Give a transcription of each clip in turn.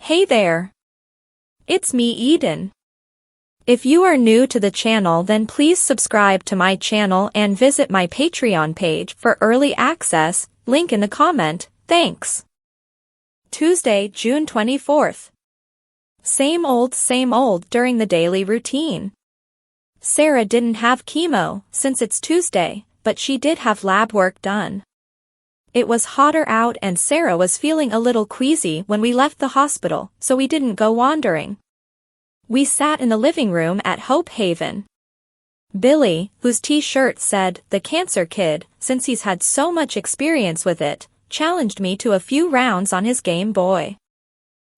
Hey there. It's me, Eden. If you are new to the channel, then please subscribe to my channel and visit my Patreon page for early access, link in the comment, thanks. Tuesday, June 24th. Same old during the daily routine. Sarah didn't have chemo, since it's Tuesday, but she did have lab work done. It was hotter out and Sarah was feeling a little queasy when we left the hospital, so we didn't go wandering. We sat in the living room at Hope Haven. Billy, whose t-shirt said, "The Cancer Kid," since he's had so much experience with it, challenged me to a few rounds on his Game Boy.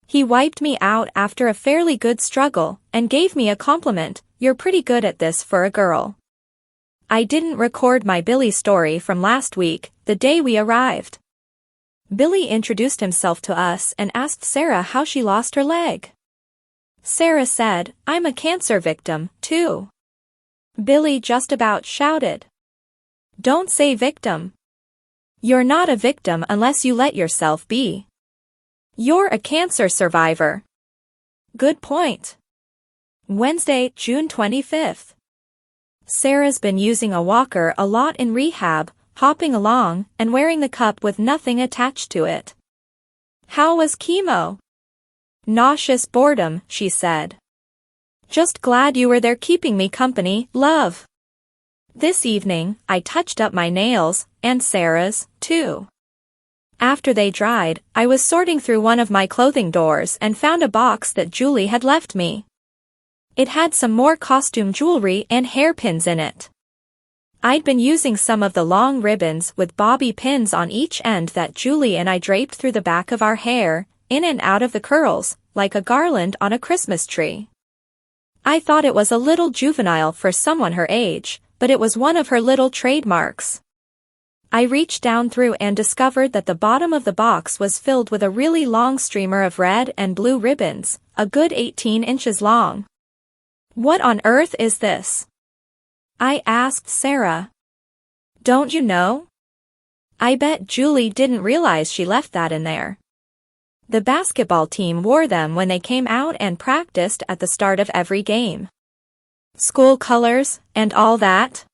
He wiped me out after a fairly good struggle, and gave me a compliment, "You're pretty good at this for a girl." I didn't record my Billy story from last week, the day we arrived. Billy introduced himself to us and asked Sarah how she lost her leg. Sarah said, "I'm a cancer victim, too." Billy just about shouted, "Don't say victim. You're not a victim unless you let yourself be. You're a cancer survivor." Good point. Wednesday, June 25th. Sarah's been using a walker a lot in rehab, hopping along and wearing the cup with nothing attached to it. How was chemo? Nauseous boredom, she said. Just glad you were there keeping me company, love. This evening, I touched up my nails, and Sarah's, too. After they dried, I was sorting through one of my clothing doors and found a box that Julie had left me. It had some more costume jewelry and hairpins in it. I'd been using some of the long ribbons with bobby pins on each end that Julie and I draped through the back of our hair, in and out of the curls, like a garland on a Christmas tree. I thought it was a little juvenile for someone her age, but it was one of her little trademarks. I reached down through and discovered that the bottom of the box was filled with a really long streamer of red and blue ribbons, a good 18 inches long. What on earth is this? I asked Sarah. Don't you know? I bet Julie didn't realize she left that in there. The basketball team wore them when they came out and practiced at the start of every game. School colors, and all that.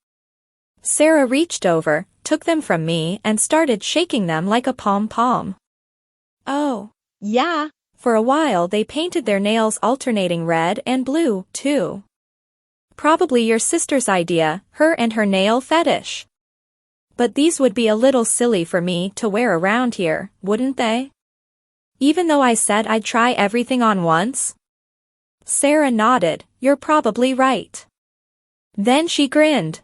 Sarah reached over, took them from me and started shaking them like a pom-pom. Oh, yeah. For a while they painted their nails alternating red and blue, too. Probably your sister's idea, her and her nail fetish. But these would be a little silly for me to wear around here, wouldn't they? Even though I said I'd try everything on once? Sarah nodded, "You're probably right." Then she grinned.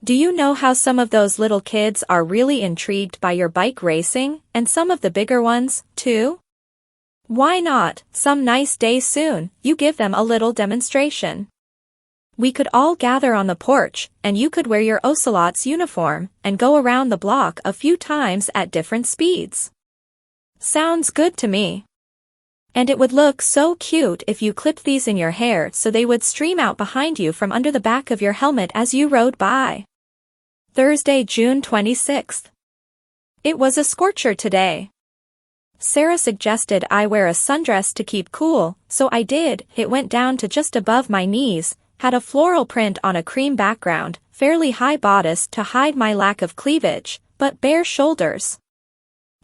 Do you know how some of those little kids are really intrigued by your bike racing, and some of the bigger ones, too? Why not, some nice day soon, you give them a little demonstration. We could all gather on the porch, and you could wear your Ocelot's uniform, and go around the block a few times at different speeds. Sounds good to me. And it would look so cute if you clipped these in your hair so they would stream out behind you from under the back of your helmet as you rode by. Thursday, June 26th. It was a scorcher today. Sarah suggested I wear a sundress to keep cool, so I did. It went down to just above my knees, had a floral print on a cream background, fairly high bodice to hide my lack of cleavage, but bare shoulders.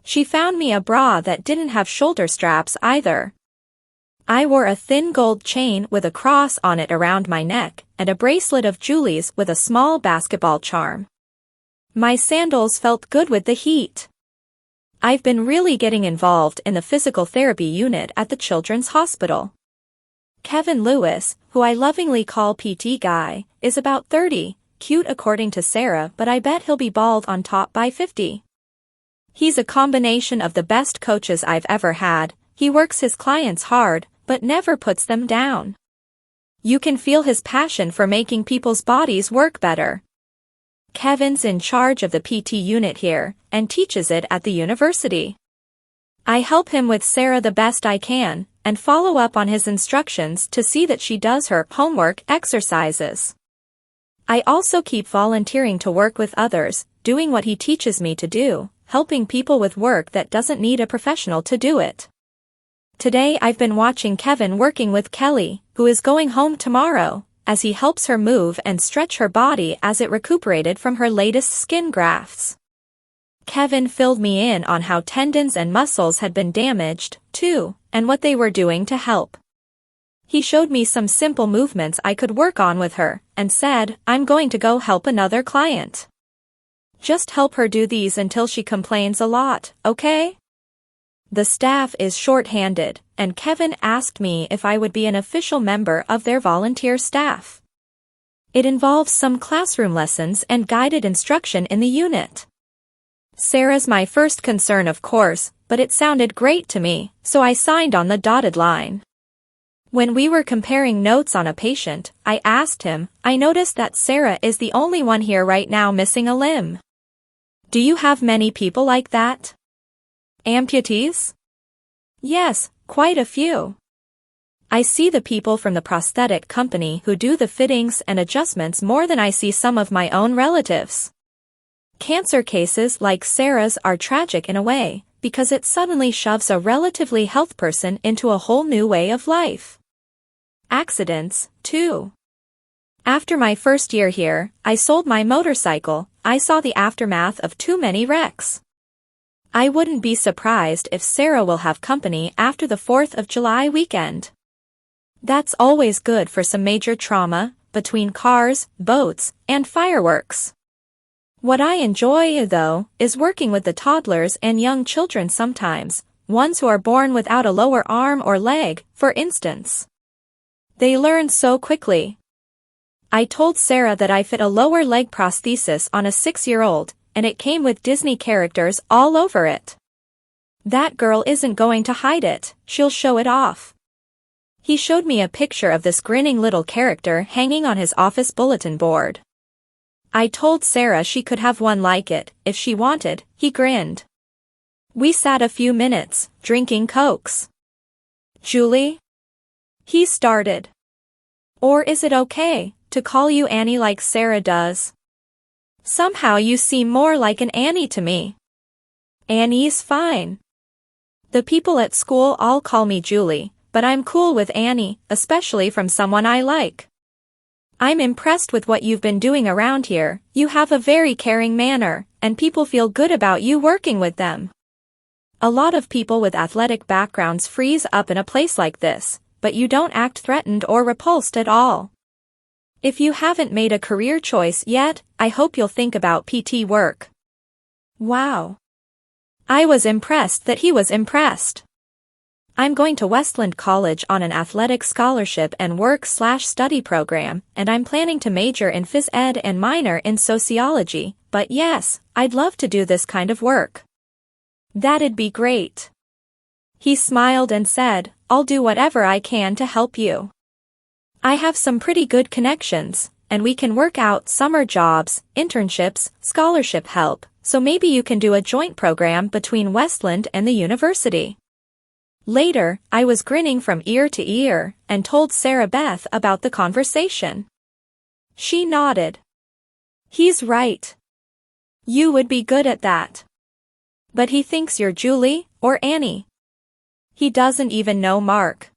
She found me a bra that didn't have shoulder straps either. I wore a thin gold chain with a cross on it around my neck, and a bracelet of Julie's with a small basketball charm. My sandals felt good with the heat. I've been really getting involved in the physical therapy unit at the Children's Hospital. Kevin Lewis, who I lovingly call PT Guy, is about 30, cute according to Sarah, but I bet he'll be bald on top by 50. He's a combination of the best coaches I've ever had. He works his clients hard, but never puts them down. You can feel his passion for making people's bodies work better. Kevin's in charge of the PT unit here, and teaches it at the university. I help him with Sarah the best I can, and follow up on his instructions to see that she does her homework exercises. I also keep volunteering to work with others, doing what he teaches me to do, helping people with work that doesn't need a professional to do it. Today I've been watching Kevin working with Kelly, who is going home tomorrow, as he helps her move and stretch her body as it recuperated from her latest skin grafts. Kevin filled me in on how tendons and muscles had been damaged, too, and what they were doing to help. He showed me some simple movements I could work on with her, and said, "I'm going to go help another client. Just help her do these until she complains a lot, okay?" The staff is short-handed, and Kevin asked me if I would be an official member of their volunteer staff. It involves some classroom lessons and guided instruction in the unit. Sarah's my first concern, of course, but it sounded great to me, so I signed on the dotted line. When we were comparing notes on a patient, I asked him, "I noticed that Sarah is the only one here right now missing a limb. Do you have many people like that? Amputees?" "Yes, quite a few. I see the people from the prosthetic company who do the fittings and adjustments more than I see some of my own relatives. Cancer cases like Sarah's are tragic in a way, because it suddenly shoves a relatively healthy person into a whole new way of life. Accidents, too. After my first year here, I sold my motorcycle. I saw the aftermath of too many wrecks. I wouldn't be surprised if Sarah will have company after the 4th of July weekend. That's always good for some major trauma, between cars, boats, and fireworks. What I enjoy, though, is working with the toddlers and young children sometimes, ones who are born without a lower arm or leg, for instance. They learn so quickly. I told Sarah that I fit a lower leg prosthesis on a 6-year-old, and it came with Disney characters all over it. That girl isn't going to hide it, she'll show it off. He showed me a picture of this grinning little character hanging on his office bulletin board. I told Sarah she could have one like it, if she wanted. He grinned. We sat a few minutes, drinking Cokes. "Julie?" he started. "Or is it okay to call you Annie like Sarah does? Somehow you seem more like an Annie to me." "Annie's fine. The people at school all call me Julie, but I'm cool with Annie, especially from someone I like. I'm impressed with what you've been doing around here. You have a very caring manner, and people feel good about you working with them. A lot of people with athletic backgrounds freeze up in a place like this, but you don't act threatened or repulsed at all. If you haven't made a career choice yet, I hope you'll think about PT work." Wow. I was impressed that he was impressed. I'm going to Westland College on an athletic scholarship and work/study program, and I'm planning to major in phys ed and minor in sociology, but yes, I'd love to do this kind of work. That'd be great. He smiled and said, "I'll do whatever I can to help you. I have some pretty good connections, and we can work out summer jobs, internships, scholarship help, so maybe you can do a joint program between Westland and the university." Later, I was grinning from ear to ear, and told Sarah Beth about the conversation. She nodded. "He's right. You would be good at that. But he thinks you're Julie, or Annie. He doesn't even know Mark.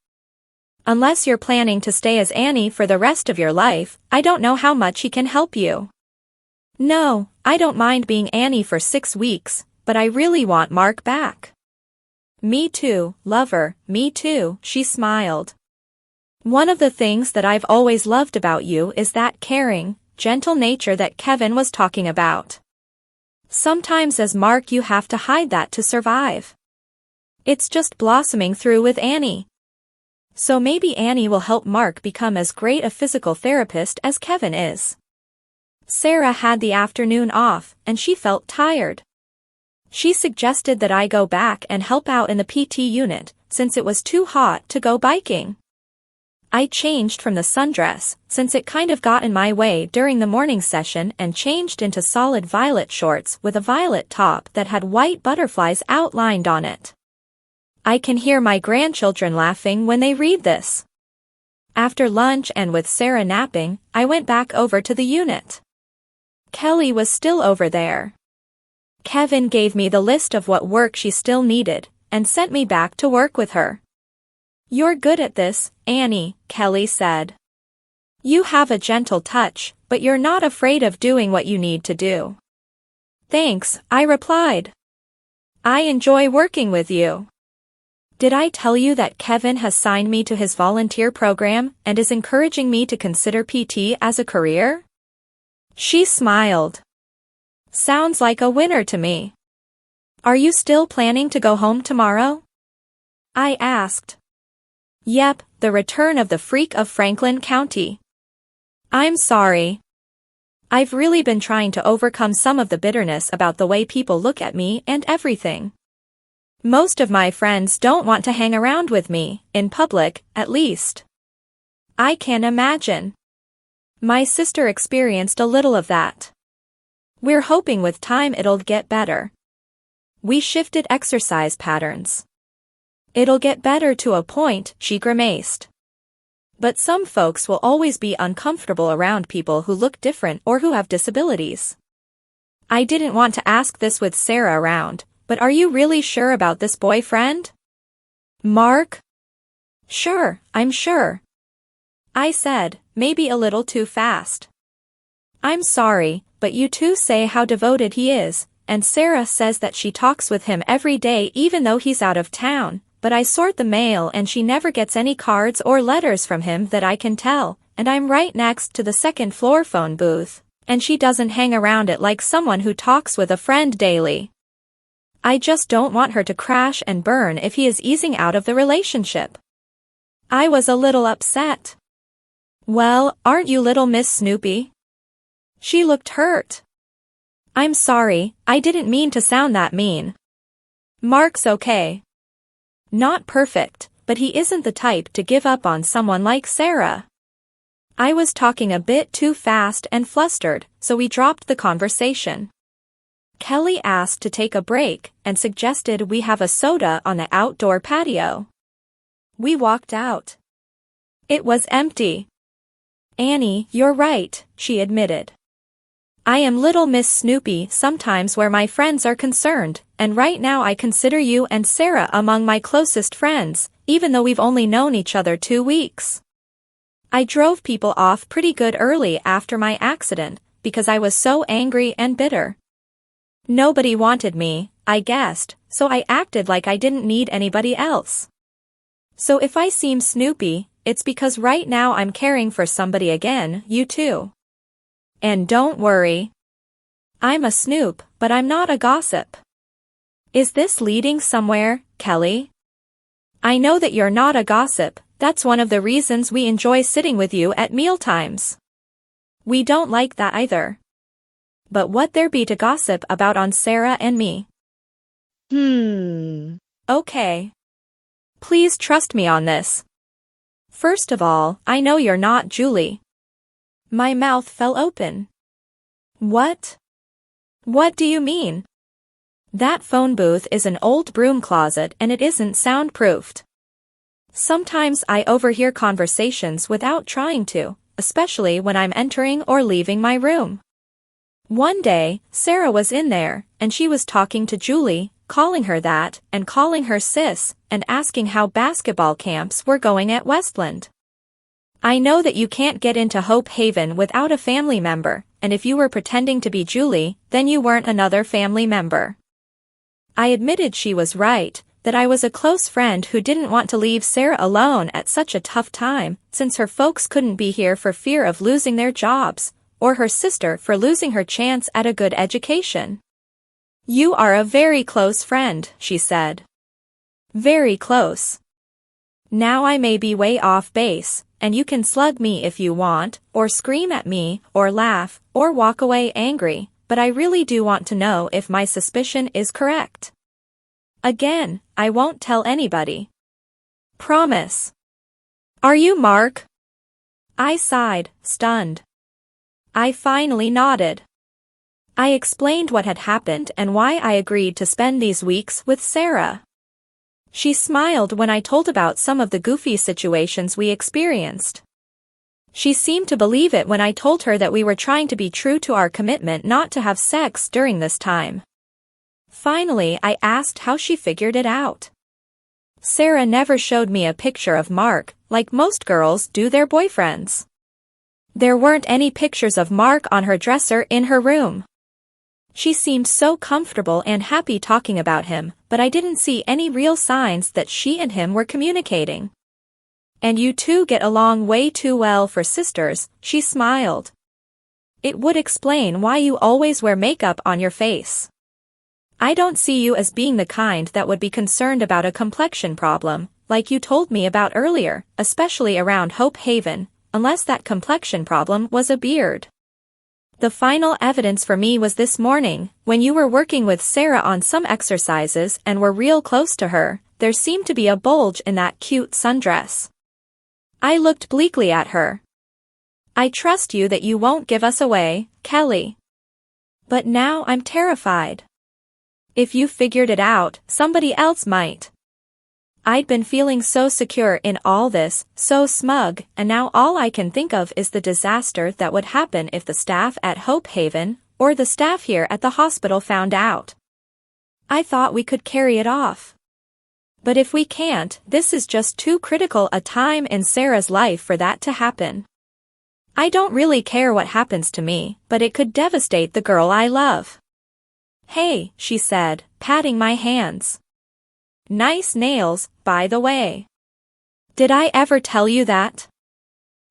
Unless you're planning to stay as Annie for the rest of your life, I don't know how much he can help you." "No, I don't mind being Annie for 6 weeks, but I really want Mark back." "Me too, lover, me too," she smiled. "One of the things that I've always loved about you is that caring, gentle nature that Kevin was talking about. Sometimes as Mark you have to hide that to survive. It's just blossoming through with Annie. So maybe Annie will help Mark become as great a physical therapist as Kevin is." Sarah had the afternoon off, and she felt tired. She suggested that I go back and help out in the PT unit, since it was too hot to go biking. I changed from the sundress, since it kind of got in my way during the morning session, and changed into solid violet shorts with a violet top that had white butterflies outlined on it. I can hear my grandchildren laughing when they read this. After lunch and with Sarah napping, I went back over to the unit. Kelly was still over there. Kevin gave me the list of what work she still needed, and sent me back to work with her. You're good at this, Annie, Kelly said. You have a gentle touch, but you're not afraid of doing what you need to do. Thanks, I replied. I enjoy working with you. Did I tell you that Kevin has signed me to his volunteer program and is encouraging me to consider PT as a career? She smiled. Sounds like a winner to me. Are you still planning to go home tomorrow? I asked. Yep, the return of the freak of Franklin County. I'm sorry. I've really been trying to overcome some of the bitterness about the way people look at me and everything. Most of my friends don't want to hang around with me, in public, at least. I can imagine. My sister experienced a little of that. We're hoping with time it'll get better. We shifted exercise patterns. It'll get better to a point, she grimaced. But some folks will always be uncomfortable around people who look different or who have disabilities. I didn't want to ask this with Sarah around, but are you really sure about this boyfriend? Mark? Sure, I'm sure. I said, maybe a little too fast. I'm sorry, but you two say how devoted he is, and Sarah says that she talks with him every day even though he's out of town, but I sort the mail and she never gets any cards or letters from him that I can tell, and I'm right next to the second floor phone booth, and she doesn't hang around it like someone who talks with a friend daily. I just don't want her to crash and burn if he is easing out of the relationship. I was a little upset. Well, aren't you little Miss Snoopy? She looked hurt. I'm sorry, I didn't mean to sound that mean. Mark's okay. Not perfect, but he isn't the type to give up on someone like Sarah. I was talking a bit too fast and flustered, so we dropped the conversation. Kelly asked to take a break and suggested we have a soda on the outdoor patio. We walked out. It was empty. Annie, you're right, she admitted. I am little Miss Snoopy sometimes where my friends are concerned, and right now I consider you and Sarah among my closest friends, even though we've only known each other 2 weeks. I drove people off pretty good early after my accident, because I was so angry and bitter. Nobody wanted me, I guessed, so I acted like I didn't need anybody else. So if I seem Snoopy, it's because right now I'm caring for somebody again, you too. And don't worry. I'm a snoop, but I'm not a gossip. Is this leading somewhere, Kelly? I know that you're not a gossip, that's one of the reasons we enjoy sitting with you at mealtimes. We don't like that either. But what there be to gossip about on Sarah and me? Okay. Please trust me on this. First of all, I know you're not Julie. My mouth fell open. What? What do you mean? That phone booth is an old broom closet and it isn't soundproofed. Sometimes I overhear conversations without trying to, especially when I'm entering or leaving my room. One day, Sarah was in there, and she was talking to Julie, calling her that, and calling her sis, and asking how basketball camps were going at Westland. I know that you can't get into Hope Haven without a family member, and if you were pretending to be Julie, then you weren't another family member. I admitted she was right, that I was a close friend who didn't want to leave Sarah alone at such a tough time, since her folks couldn't be here for fear of losing their jobs, or her sister for losing her chance at a good education. You are a very close friend, she said. Very close. Now I may be way off base, and you can slug me if you want, or scream at me, or laugh, or walk away angry, but I really do want to know if my suspicion is correct. Again, I won't tell anybody. Promise. Are you Mark? I sighed, stunned. I finally nodded. I explained what had happened and why I agreed to spend these weeks with Sarah. She smiled when I told about some of the goofy situations we experienced. She seemed to believe it when I told her that we were trying to be true to our commitment not to have sex during this time. Finally, I asked how she figured it out. Sarah never showed me a picture of Mark, like most girls do their boyfriends. There weren't any pictures of Mark on her dresser in her room. She seemed so comfortable and happy talking about him, but I didn't see any real signs that she and him were communicating. And you two get along way too well for sisters, she smiled. It would explain why you always wear makeup on your face. I don't see you as being the kind that would be concerned about a complexion problem, like you told me about earlier, especially around Hope Haven, unless that complexion problem was a beard. The final evidence for me was this morning, when you were working with Sarah on some exercises and were real close to her, there seemed to be a bulge in that cute sundress. I looked bleakly at her. I trust you that you won't give us away, Kelly. But now I'm terrified. If you figured it out, somebody else might. I'd been feeling so secure in all this, so smug, and now all I can think of is the disaster that would happen if the staff at Hope Haven, or the staff here at the hospital found out. I thought we could carry it off. But if we can't, this is just too critical a time in Sarah's life for that to happen. I don't really care what happens to me, but it could devastate the girl I love. Hey, she said, patting my hands. Nice nails, by the way. Did I ever tell you that?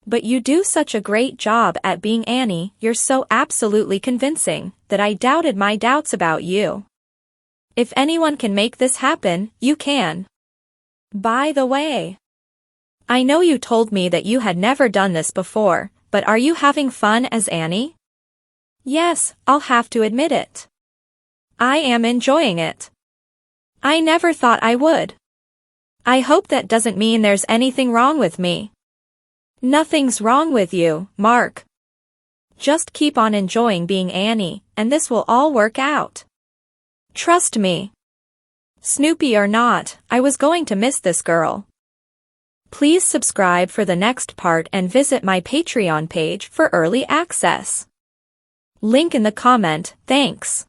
But you do such a great job at being Annie, you're so absolutely convincing, that I doubted my doubts about you. If anyone can make this happen, you can. By the way, I know you told me that you had never done this before, but are you having fun as Annie? Yes, I'll have to admit it. I am enjoying it. I never thought I would. I hope that doesn't mean there's anything wrong with me. Nothing's wrong with you, Mark. Just keep on enjoying being Annie, and this will all work out. Trust me. Snoopy or not, I was going to miss this girl. Please subscribe for the next part and visit my Patreon page for early access. Link in the comment, thanks.